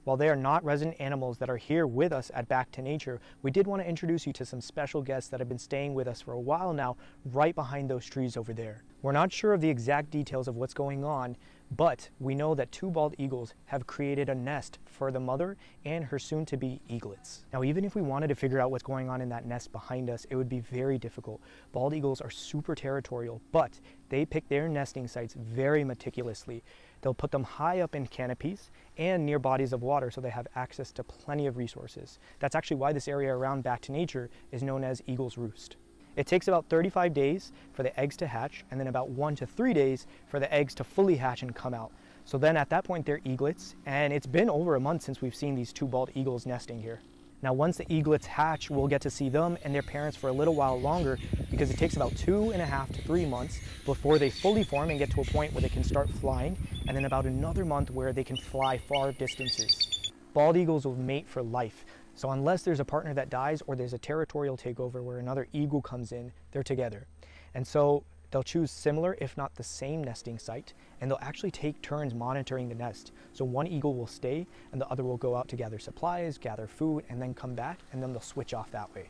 While they are not resident animals that are here with us at Back to Nature, we did want to introduce you to some special guests that have been staying with us for a while now, right behind those trees over there. We're not sure of the exact details of what's going on, but we know that two bald eagles have created a nest for the mother and her soon-to-be eaglets. Now, even if we wanted to figure out what's going on in that nest behind us, it would be very difficult. Bald eagles are super territorial, but they pick their nesting sites very meticulously. They'll put them high up in canopies and near bodies of water so they have access to plenty of resources. That's actually why this area around Back to Nature is known as Eagle's Roost. It takes about 35 days for the eggs to hatch, and then about 1 to 3 days for the eggs to fully hatch and come out. So then at that point they're eaglets, and it's been over a month since we've seen these two bald eagles nesting here. Now once the eaglets hatch, we'll get to see them and their parents for a little while longer, because it takes about 2.5 to 3 months before they fully form and get to a point where they can start flying, and then about another month where they can fly far distances. Bald eagles will mate for life, so unless there's a partner that dies or there's a territorial takeover where another eagle comes in, they're together. And so they'll choose similar, if not the same nesting site, and they'll actually take turns monitoring the nest. So one eagle will stay and the other will go out to gather supplies, gather food, and then come back, and then they'll switch off that way.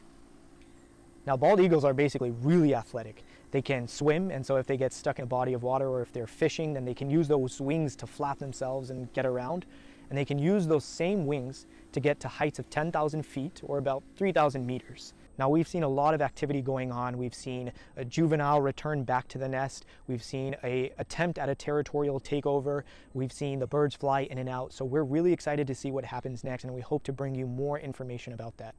Now, bald eagles are basically really athletic. They can swim, and so if they get stuck in a body of water or if they're fishing, then they can use those wings to flap themselves and get around. And they can use those same wings to get to heights of 10,000 feet or about 3,000 meters. Now, we've seen a lot of activity going on. We've seen a juvenile return back to the nest. We've seen an attempt at a territorial takeover. We've seen the birds fly in and out. So we're really excited to see what happens next, and we hope to bring you more information about that.